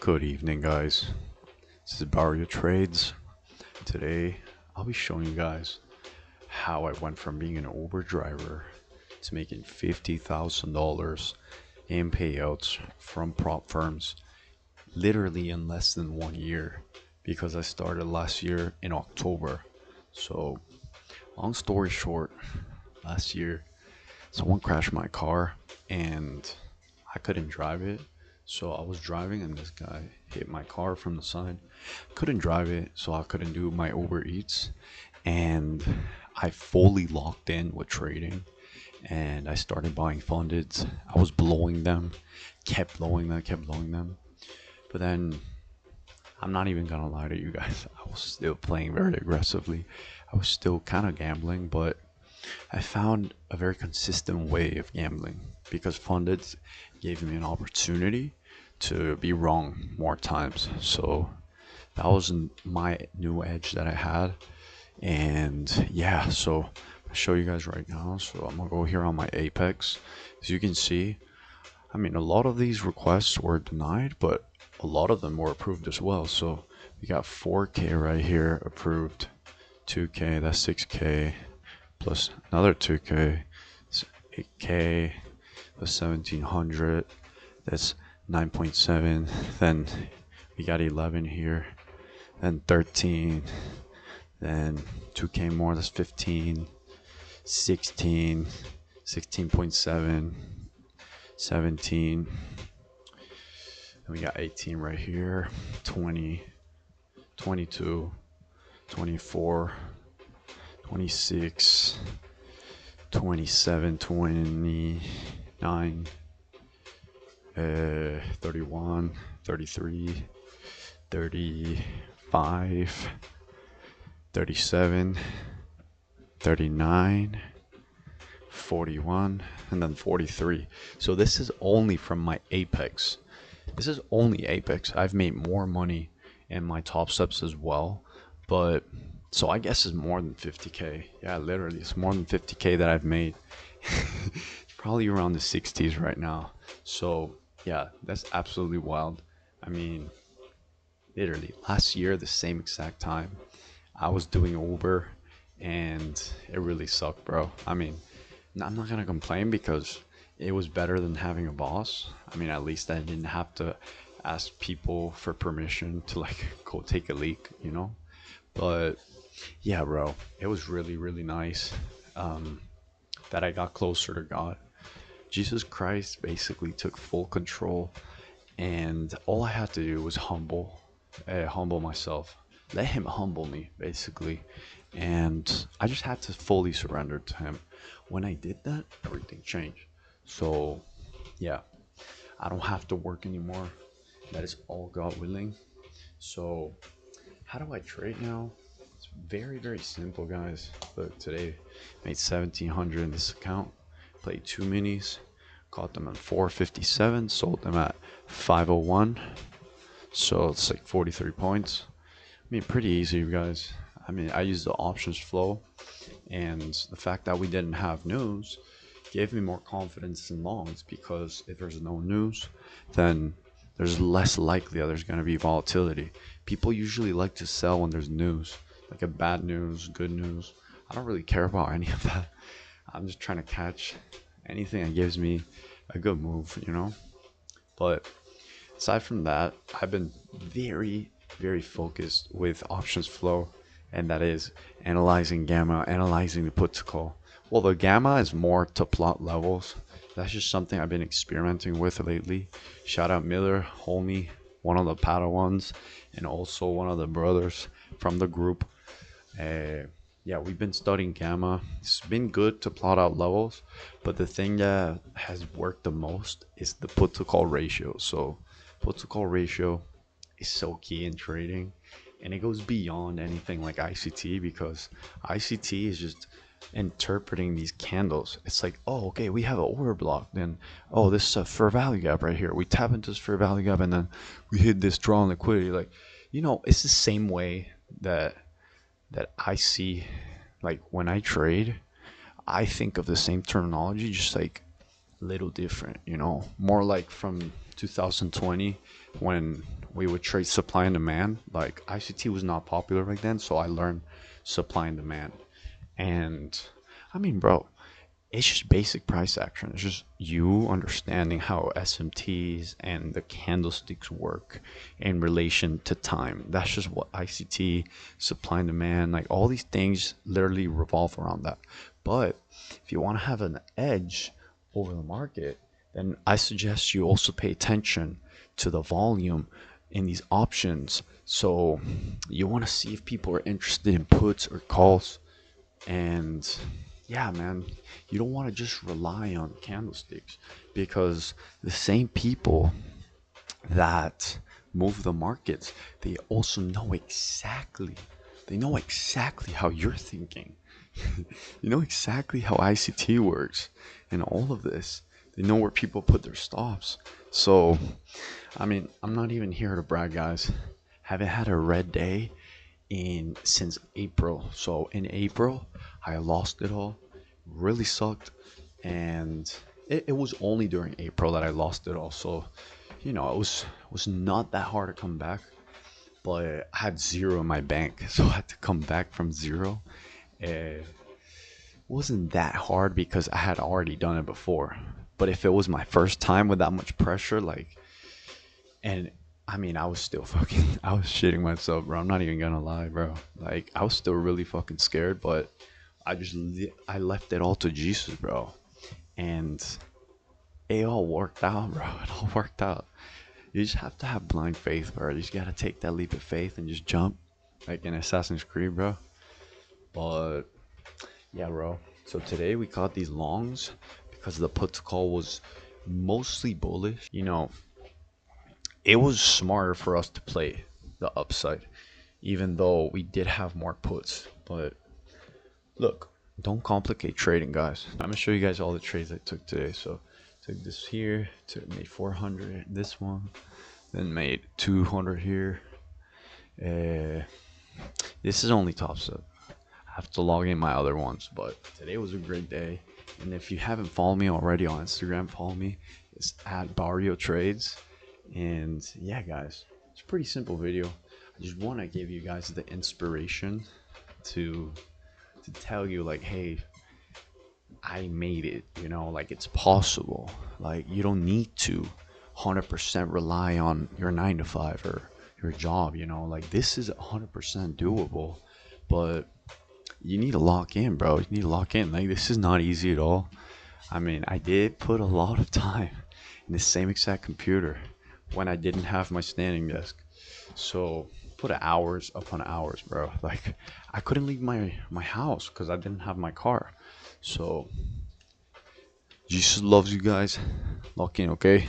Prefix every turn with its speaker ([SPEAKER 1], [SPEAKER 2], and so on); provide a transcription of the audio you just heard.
[SPEAKER 1] Good evening, guys. This is Barrio Trades. Today, I'll be showing you guys how I went from being an Uber driver to making $50,000 in payouts from prop firms literally in less than 1 year, because I started last year in October. So, long story short, last year someone crashed my car and I couldn't drive it. So I was driving and this guy hit my car from the side. Couldn't drive it, so I couldn't do my Uber Eats. And I fully locked in with trading and I started buying fundeds. I was blowing them, kept blowing them. But then I'm not even gonna lie to you guys, I was still playing very aggressively. I was still kind of gambling, but I found a very consistent way of gambling because funded gave me an opportunity to be wrong more times. So that was my new edge that I had. And yeah, so I'll show you guys right now. So I'm gonna go here on my Apex. As you can see, I mean, a lot of these requests were denied, but a lot of them were approved as well. So we got 4K right here approved, 2K, that's 6K, plus another 2K, 8K, plus 1700, that's 9.7. Then we got 11 here, then 13, then 2K more, that's 15, 16, 16.7, 17. And we got 18 right here, 20, 22, 24, 26, 27, 29, 31, 33, 35, 37, 39, 41, and then 43. So this is only from my Apex. This is only Apex. I've made more money in my top steps as well, but so I guess it's more than 50K. Yeah, literally, it's more than 50K that I've made. It's probably around the 60s right now. So yeah, that's absolutely wild. I mean, literally last year, the same exact time, I was doing Uber, and it really sucked, bro. I mean, I'm not gonna complain because it was better than having a boss. I mean, at least I didn't have to ask people for permission to like go take a leak, you know? But yeah, bro, it was really, really nice that I got closer to God. Jesus Christ basically took full control, and all I had to do was humble myself, let Him humble me, basically. And I just had to fully surrender to Him. When I did that, everything changed. So, yeah, I don't have to work anymore. That is all God willing. So, how do I trade now? It's very, very simple, guys. Look, today made 1700 in this account. Played two minis, caught them at 457, sold them at 501. So it's like 43 points. I mean, pretty easy, you guys. I mean, I used the options flow, and the fact that we didn't have news gave me more confidence in longs, because if there's no news, then there's less likely that there's going to be volatility. People usually like to sell when there's news, like a bad news, good news. I don't really care about any of that. I'm just trying to catch anything that gives me a good move, you know? But aside from that, I've been very, very focused with options flow, and that is analyzing gamma, analyzing the put to call. Well, the gamma is more to plot levels. That's just something I've been experimenting with lately. Shout out Miller, homie, one of the Padawans, and also one of the brothers from the group. Yeah, we've been studying gamma. It's been good to plot out levels, but the thing that has worked the most is the put to call ratio. So put to call ratio is so key in trading, and it goes beyond anything like ICT, because ICT is just interpreting these candles. It's like, oh, okay, we have an order block, then oh, this is a fair value gap right here, we tap into this fair value gap, and then we hit this draw on liquidity. Like, you know, it's the same way that I see, like when I trade, I think of the same terminology, just like little different, you know, more like from 2020 when we would trade supply and demand. Like ICT was not popular back then, so I learned supply and demand. And I mean, bro, it's just basic price action. It's just you understanding how SMTs and the candlesticks work in relation to time. That's just what ICT, supply and demand, like all these things literally revolve around that. But if you want to have an edge over the market, then I suggest you also pay attention to the volume in these options. So you want to see if people are interested in puts or calls. And yeah, man, you don't want to just rely on candlesticks, because the same people that move the markets, they also know exactly, how you're thinking. You know exactly how ICT works and all of this. They know where people put their stops. So, I mean, I'm not even here to brag, guys. Haven't had a red day since April. So in April, I lost it all. Really sucked. And it was only during April that I lost it all. So, you know, it was not that hard to come back. But I had zero in my bank, so I had to come back from zero. It wasn't that hard because I had already done it before. But if it was my first time with that much pressure, like, and I mean, I was shitting myself, bro. I'm not even gonna lie, bro. Like, I was still really fucking scared, but I left it all to Jesus, bro. And it all worked out, bro. It all worked out. You just have to have blind faith, bro. You just gotta take that leap of faith and just jump, like in Assassin's Creed, bro. But yeah, bro. So today we caught these longs because the put to call was mostly bullish. You know, it was smarter for us to play the upside, even though we did have more puts. But look, don't complicate trading, guys. I'm gonna show you guys all the trades I took today. So took this here, made 400, this one, then made 200 here. This is only top set. I have to log in my other ones, but today was a great day. And if you haven't followed me already on Instagram, follow me. It's at Barrio Trades. And yeah, guys, it's a pretty simple video. I just want to give you guys the inspiration to tell you, like, hey, I made it, you know, like, it's possible. Like, you don't need to 100% rely on your 9 to 5 or your job, you know, like, this is 100% doable. But you need to lock in, bro. You need to lock in. Like, this is not easy at all. I mean, I did put a lot of time in the same exact computer when I didn't have my standing desk. So put hours upon hours, bro. Like, I couldn't leave my house because I didn't have my car. So Jesus loves you guys. Lock in, okay?